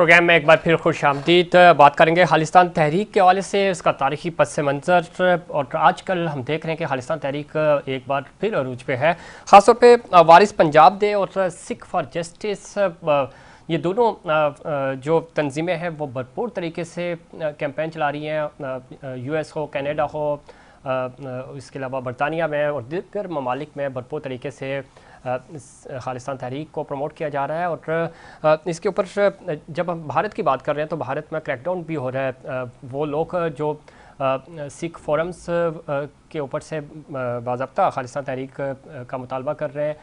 Programme में एक बार फिर खुशामदीद। बात करेंगे खालिस्तान तहरीक के हवाले से, उसका तारीखी पस मंज़र। और आजकल हम देख रहे हैं कि खालिस्तान तहरीक एक बार फिर अरूज पे है, ख़ासतौर पे वारिस पंजाब दे और सिख फॉर जस्टिस। ये दोनों जो तंजीमें हैं वो भरपूर तरीके से कैंपेन चला रही हैं। US हो, कनाडा हो, इसके अलावा बरतानिया में और दीगर ममालिक में भरपूर तरीके से खालिस्तान तहरीक को प्रमोट किया जा रहा है। और इसके ऊपर जब हम भारत की बात कर रहे हैं तो भारत में क्रैकडाउन भी हो रहा है। वो लोग जो सिख फोरम्स के ऊपर से बाज़ाब्ता खालिस्तान तहरीक का मुतालबा कर रहे हैं,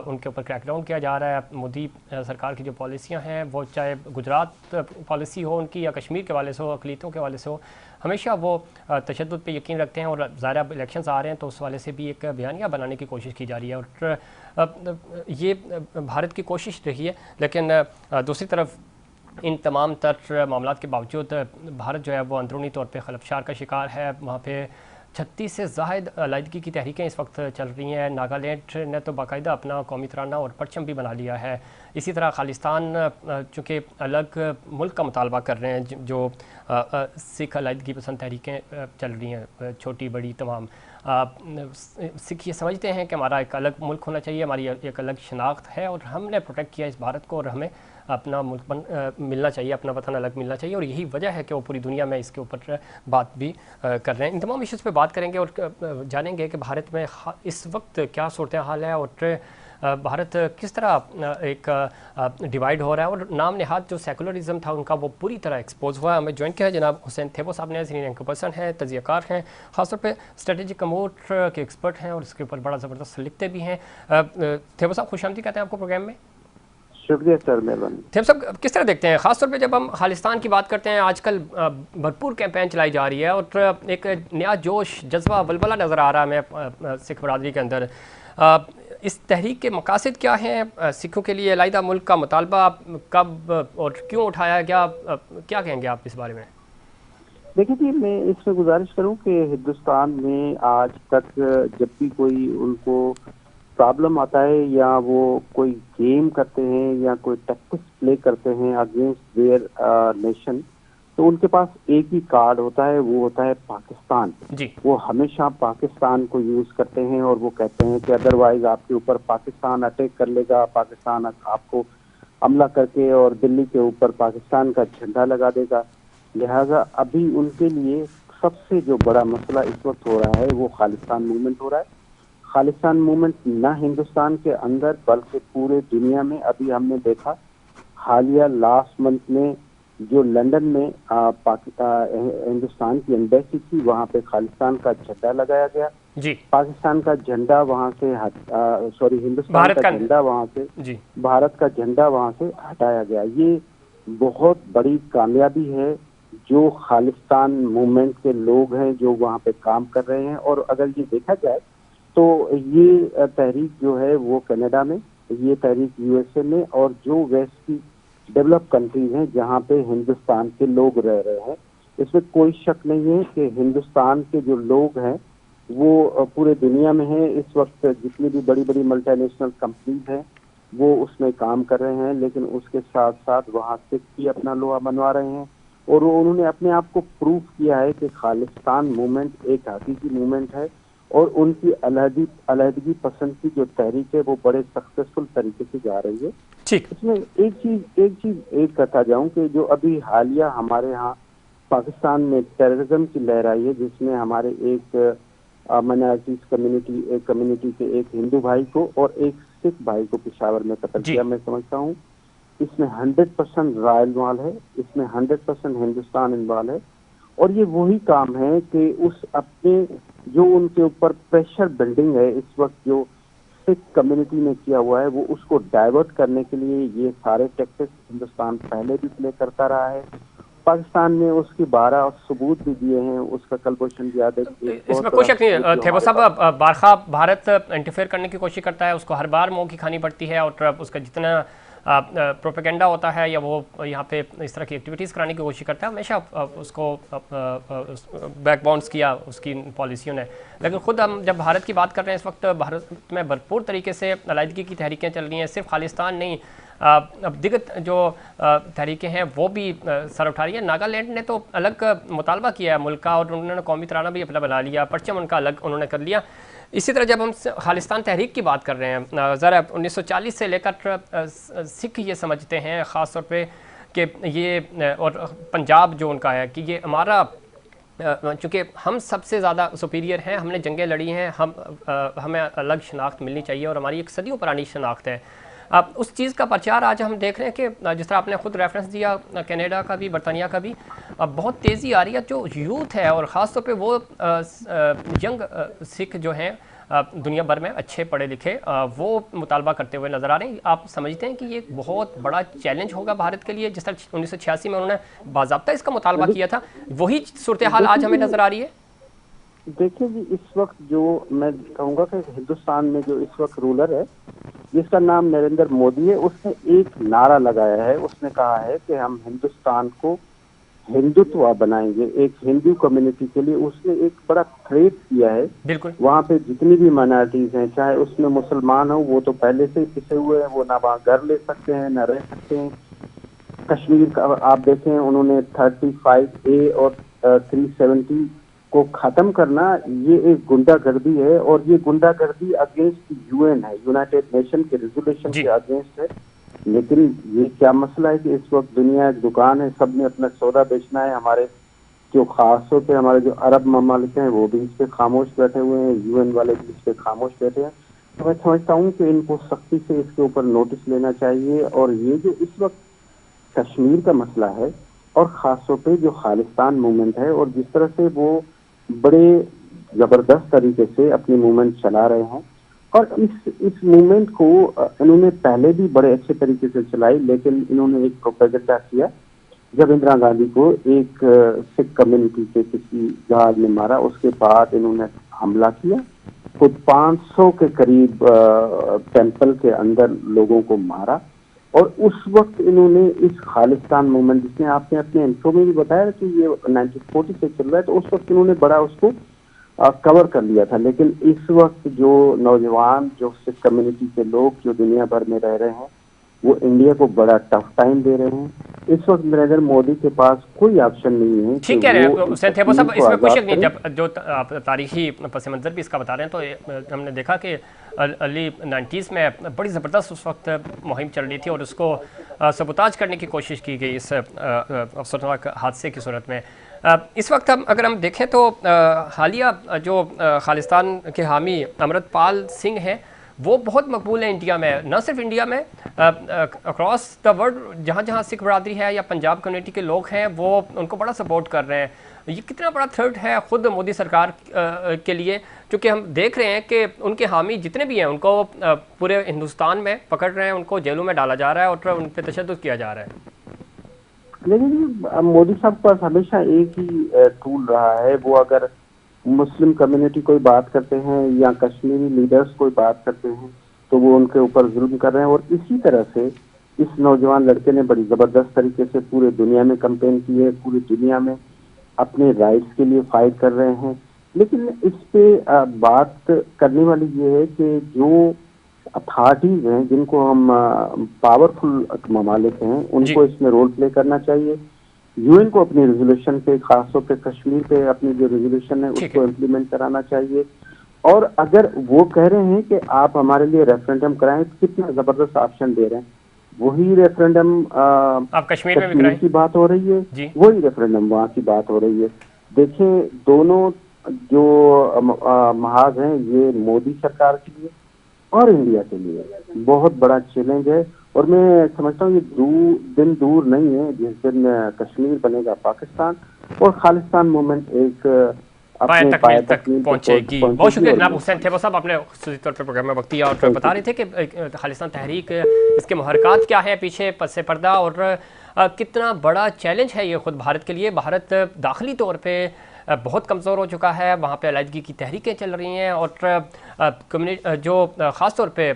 उनके ऊपर क्रैकडाउन किया जा रहा है। मोदी सरकार की जो पॉलिसियां हैं वो चाहे गुजरात पॉलिसी हो उनकी या कश्मीर के वाले से हो, अक़लियतों के वाले से हो, हमेशा वो तशद्दुद पे यकीन रखते हैं। और ज़ाहिर इलेक्शंस आ रहे हैं तो उस वाले से भी एक बयानिया बनाने की कोशिश की जा रही है और ये भारत की कोशिश रही है। लेकिन दूसरी तरफ इन तमाम तर मामलों के बावजूद भारत जो है वो अंदरूनी तौर पे खलफशार का शिकार है। वहाँ पे 36 से ज़ायद अलीहदगी की तहरीकें इस वक्त चल रही हैं। नागालैंड ने तो बाकायदा अपना कौमी तराना और परचम भी बना लिया है। इसी तरह खालिस्तान चूँकि अलग मुल्क का मुतालबा कर रहे हैं, जो सिख अलीहदगी पसंद तहरीकें चल रही हैं, छोटी बड़ी तमाम, सिख ये समझते हैं कि हमारा एक अलग मुल्क होना चाहिए, हमारी एक अलग शनाख्त है और हमने प्रोटेक्ट किया इस भारत को और हमें अपना मुल्क मिलना चाहिए, अपना वतन अलग मिलना चाहिए। और यही वजह है कि वो पूरी दुनिया में इसके ऊपर बात भी कर रहे हैं। इन तमाम इश्यूज़ पे बात करेंगे और जानेंगे कि भारत में इस वक्त क्या सूरत हाल है और भारत किस तरह एक डिवाइड हो रहा है। और नाम नहाद जो सेकुलरिज्म था उनका वो पूरी तरह एक्सपोज हुआ है। हमें ज्वाइन किया है जनाब हुसैन थेबो साहब ने, सीनियर एंकर पर्सन हैं, तजियाकार हैं, ख़ासतौर पे स्ट्रेटेजिक अमूर के एक्सपर्ट हैं और इसके ऊपर बड़ा ज़बरदस्त लिखते भी हैं। थेबो साहब खुशामदीद कहते हैं आपको प्रोग्राम में। शुक्रिया सर, मेहरबानी। थेबो साहब किस तरह देखते हैं, ख़ासतौर पे जब हम खालिस्तान की बात करते हैं, आजकल भरपूर कैंपेन चलाई जा रही है और एक नया जोश, जज्बा, वलवला नज़र आ रहा है हमें सिख बरादरी के अंदर। इस तहरीक के मकासद क्या हैं? सिखों के लिए अलहदा मुल्क का मुतालबा कब और क्यों उठाया गया? क्या कहेंगे आप इस बारे में? देखिए जी, मैं इसमें गुजारिश करूं कि हिंदुस्तान में आज तक जब भी कोई उनको प्रॉब्लम आता है या वो कोई गेम करते हैं या कोई टैक्टिक्स प्ले करते हैं अगेंस्ट देयर नेशन, तो उनके पास एक ही कार्ड होता है, वो होता है पाकिस्तान जी। वो हमेशा पाकिस्तान को यूज करते हैं और वो कहते हैं कि अदरवाइज आपके ऊपर पाकिस्तान अटैक कर लेगा, पाकिस्तान आपको हमला करके और दिल्ली के ऊपर पाकिस्तान का झंडा लगा देगा। लिहाजा अभी उनके लिए सबसे जो बड़ा मसला इस वक्त हो रहा है वो खालिस्तान मूवमेंट हो रहा है। खालिस्तान मूवमेंट न हिंदुस्तान के अंदर बल्कि पूरे दुनिया में। अभी हमने देखा हालिया लास्ट मंथ में जो लंदन में हिंदुस्तान की एम्बेसी थी, वहां पे खालिस्तान का झंडा लगाया गया जी। पाकिस्तान का झंडा वहां से हिंदुस्तान का झंडा वहां से जी। भारत का झंडा वहां से हटाया गया। ये बहुत बड़ी कामयाबी है जो खालिस्तान मूवमेंट के लोग हैं जो वहां पे काम कर रहे हैं। और अगर ये देखा जाए तो ये तहरीक जो है वो कनाडा में, ये तहरीक USA में और जो वेस्ट की डेवलप कंट्रीज हैं जहाँ पे हिंदुस्तान के लोग रह रहे हैं, इसमें कोई शक नहीं है कि हिंदुस्तान के जो लोग हैं वो पूरे दुनिया में हैं। इस वक्त जितनी भी बड़ी बड़ी मल्टीनेशनल कंपनीज हैं वो उसमें काम कर रहे हैं, लेकिन उसके साथ साथ वहाँ सिख भी अपना लोहा बनवा रहे हैं। और उन्होंने अपने आप को प्रूव किया है कि खालिस्तान मूवमेंट एक हकीकी मूवमेंट है और उनकी अलहदगी पसंद की जो तहरीक है वो बड़े सक्सेसफुल तरीके से जा रही है। ठीक। इसमें एक चीज करता जाऊं कि जो अभी हालिया हमारे यहाँ पाकिस्तान में टेररिज्म की लहर आई है, जिसमें हमारे एक माइनॉरिटीज कम्युनिटी के एक हिंदू भाई को और एक सिख भाई को पेशावर में कत्ल किया। मैं समझता हूँ इसमें 100% रॉ इन्वॉल्व है, इसमें 100% हिंदुस्तान इन्वॉल्व है। और ये वही काम है कि उस अपने जो उनके ऊपर प्रेशर बिल्डिंग है इस वक्त जो सिख कम्युनिटी ने किया हुआ है, वो उसको डाइवर्ट करने के लिए ये सारे टैक्टिक्स हिंदुस्तान पहले भी प्ले करता रहा है। पाकिस्तान ने उसकी 12 सबूत भी दिए हैं, उसका कलभूषण यादव, इसमें कोई शक नहीं। थेबो साहब, बारखा भारत इंटरफेयर करने की कोशिश करता है, उसको हर बार मुंह की खानी पड़ती है और उसका जितना प्रोपेगेंडा होता है या वो यहाँ पे इस तरह की एक्टिविटीज़ कराने की कोशिश करता है, हमेशा उसको बैकबाउंस किया उसकी पॉलिसियों ने। लेकिन ख़ुद हम जब भारत की बात कर रहे हैं, इस वक्त भारत में भरपूर तरीके से अलहदगी की तहरीकें चल रही हैं। सिर्फ खालिस्तान नहीं, अब दिग्गज जो तहरीकें हैं वो भी सर उठा रही है। नागालैंड ने तो अलग मुतालबा किया है मुल्क का, और उन्होंने कौमी तराना भी अपना बना लिया, परचम उनका अलग उन्होंने कर लिया। इसी तरह जब हम खालिस्तान तहरीक की बात कर रहे हैं, ज़रा 1940 से लेकर सिख ये समझते हैं ख़ास तौर पे कि ये और पंजाब जो उनका है कि ये हमारा, चूँकि हम सबसे ज़्यादा सुपीरियर हैं, हमने जंगें लड़ी हैं, हमें अलग शनाख्त मिलनी चाहिए और हमारी एक सदियों पुरानी शनाख्त है। अब उस चीज़ का प्रचार आज हम देख रहे हैं कि जिस तरह आपने खुद रेफरेंस दिया कनाडा का भी, बरतानिया का भी, अब बहुत तेज़ी आ रही है। जो यूथ है और ख़ास तौर पे वो यंग सिख जो हैं दुनिया भर में अच्छे पढ़े लिखे, वो मुतालबा करते हुए नज़र आ रहे हैं। आप समझते हैं कि ये एक बहुत बड़ा चैलेंज होगा भारत के लिए, जिस तरह 1986 में उन्होंने बाज़ाब्ता इसका मुतालबा किया था, वही सूरत हाल आज हमें नज़र आ रही है? देखिए जी, इस वक्त जो मैं कहूँगा कि हिंदुस्तान में जो इस वक्त रूलर है जिसका नाम नरेंद्र मोदी है, उसने एक नारा लगाया है। उसने कहा है कि हम हिंदुस्तान को हिंदुत्व बनाएंगे, एक हिंदू कम्युनिटी के लिए उसने एक बड़ा थ्रेट किया है। बिल्कुल। वहाँ पे जितनी भी माइनॉरिटीज हैं, चाहे उसमें मुसलमान हो, वो तो पहले से ही पिसे हुए हैं, वो ना वहाँ घर ले सकते हैं ना रह सकते हैं। कश्मीर का आप देखें, उन्होंने 35A और 370 को खत्म करना, ये एक गुंडागर्दी है, और ये गुंडागर्दी अगेंस्ट यूएन है, यूनाइटेड नेशन के रेजोल्यूशन के अगेंस्ट है। लेकिन ये क्या मसला है कि इस वक्त दुनिया एक दुकान है, सबने अपना सौदा बेचना है। हमारे जो खास तौर पे हमारे जो अरब ममालिक हैं वो भी इस पे खामोश बैठे हुए हैं, यूएन वाले भी इस पे खामोश बैठे हैं। तो मैं समझता हूँ कि इनको सख्ती से इसके ऊपर नोटिस लेना चाहिए। और ये जो इस वक्त कश्मीर का मसला है और खास तौर पे जो खालिस्तान मूवमेंट है, और जिस तरह से वो बड़े जबरदस्त तरीके से अपनी मूवमेंट चला रहे हैं, और इस मूवमेंट को इन्होंने पहले भी बड़े अच्छे तरीके से चलाई, लेकिन इन्होंने एक प्रोपेगेंडा किया। जब इंदिरा गांधी को एक सिख कम्युनिटी के किसी जहाज ने मारा, उसके बाद इन्होंने हमला किया, खुद 500 के करीब टेंपल के अंदर लोगों को मारा। और उस वक्त इन्होंने इस खालिस्तान मूवमेंट, जिसने आपने अपने इंट्रो में भी बताया कि ये 1940 से चल रहा है, तो उस वक्त इन्होंने बड़ा उसको कवर कर लिया था। लेकिन इस वक्त जो नौजवान, जो सिख कम्युनिटी के लोग जो दुनिया भर में रह रहे हैं, वो इंडिया को बड़ा टफ टाइम दे रहे हैं। इस वक्त नरेंद्र मोदी के पास कोई ऑप्शन नहीं है। ठीक कह रहे हैं हुसैन थेबो साहब, इसमें कोई शक नहीं। जब जो आप तारीखी पस मंजर भी इसका बता रहे हैं, तो हमने देखा कि अर्ली 90s में बड़ी ज़बरदस्त उस वक्त मुहिम चल रही थी और उसको सबूताज करने की कोशिश की गई इस अफसोसनाक हादसे की सूरत में। इस वक्त अगर हम देखें तो हालिया जो खालिस्तान के हामी अमृतपाल सिंह हैं, वो बहुत मकबूल है इंडिया में, न सिर्फ इंडिया में, अक्रॉस द वर्ल्ड। जहाँ जहाँ सिख बरादरी है या पंजाब कम्युनिटी के लोग हैं, वो उनको बड़ा सपोर्ट कर रहे हैं। ये कितना बड़ा थ्रेट है खुद मोदी सरकार के लिए, क्योंकि हम देख रहे हैं कि उनके हामी जितने भी हैं उनको पूरे हिंदुस्तान में पकड़ रहे हैं, उनको जेलों में डाला जा रहा है और उन पर तशद्दुद किया जा रहा है। लेकिन मोदी साहब के पास हमेशा एक ही टूल रहा है। वो अगर मुस्लिम कम्युनिटी कोई बात करते हैं या कश्मीरी लीडर्स कोई बात करते हैं, तो वो उनके ऊपर जुल्म कर रहे हैं। और इसी तरह से इस नौजवान लड़के ने बड़ी जबरदस्त तरीके से पूरे दुनिया में कैंपेन की है, पूरी दुनिया में अपने राइट्स के लिए फाइट कर रहे हैं। लेकिन इस पे बात करने वाली ये है कि जो अथॉरिटीज हैं, जिनको हम पावरफुल ममालिक हैं, उनको इसमें रोल प्ले करना चाहिए। यूएन को अपनी रेजोल्यूशन पे, खासतौर पे कश्मीर पे अपनी जो रेजोल्यूशन है उसको इम्प्लीमेंट कराना चाहिए। और अगर वो कह रहे हैं कि आप हमारे लिए रेफरेंडम कराएं, तो कितना जबरदस्त ऑप्शन दे रहे हैं। वही रेफरेंडम आप कश्मीर की बात हो रही है, वही रेफरेंडम वहाँ की बात हो रही है। देखें, दोनों जो महाज हैं, ये मोदी सरकार के लिए और इंडिया के लिए बहुत बड़ा चैलेंज है। और मैं समझता हूँ ये दिन दूर नहीं है जिस दिन कश्मीर बनेगा पाकिस्तान और खालिस्तान मूवमेंट एक अपने पाए तक पहुंचेगी। बहुत शुक्रिया जनाब हुसैन थेबो साहब, आपने खुसूसी तौर पर प्रोग्राम में वक्त दिया और बता रहे थे कि खालिस्तान तहरीक, इसके महरकात क्या है पीछे पस्से पर्दा, और कितना बड़ा चैलेंज है ये खुद भारत के लिए। भारत दाखिली तौर पर बहुत कमज़ोर हो चुका है, वहाँ पे अलहदगी की तहरीकें चल रही हैं, और कम्युनिटी जो ख़ास तौर पे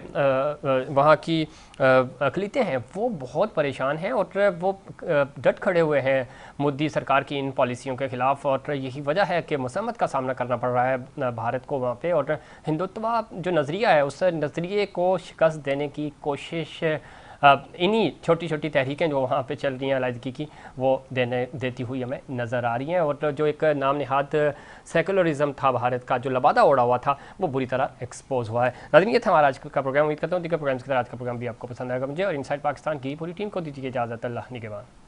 वहाँ की अक़लियतें हैं वो बहुत परेशान हैं और वो डट खड़े हुए हैं मोदी सरकार की इन पॉलिसियों के ख़िलाफ़। और यही वजह है कि मुसम्मत का सामना करना पड़ रहा है भारत को वहाँ पे। और हिंदुत्व जो नज़रिया है, उस नज़रिए को शिकस्त देने की कोशिश इन्हीं छोटी छोटी तहरीकें जो वहाँ पे चल रही हैं अलहदगी की वो देती हुई हमें नज़र आ रही हैं। और जो एक नाम नहाद सेकुलरिज्म था भारत का, जो लबादा ओढ़ा हुआ था, वो बुरी तरह एक्सपोज हुआ है। नाज़रीन, ये था हमारा आज का प्रोग्राम। उम्मीद करता हूँ कि प्रोग्राम्स की तरह आज का प्रोग्राम भी आपको पसंद आएगा। मुझे और इनसाइड पाकिस्तान की पूरी टीम को दीजिए इजाज़त। अल्लाह निगहबान।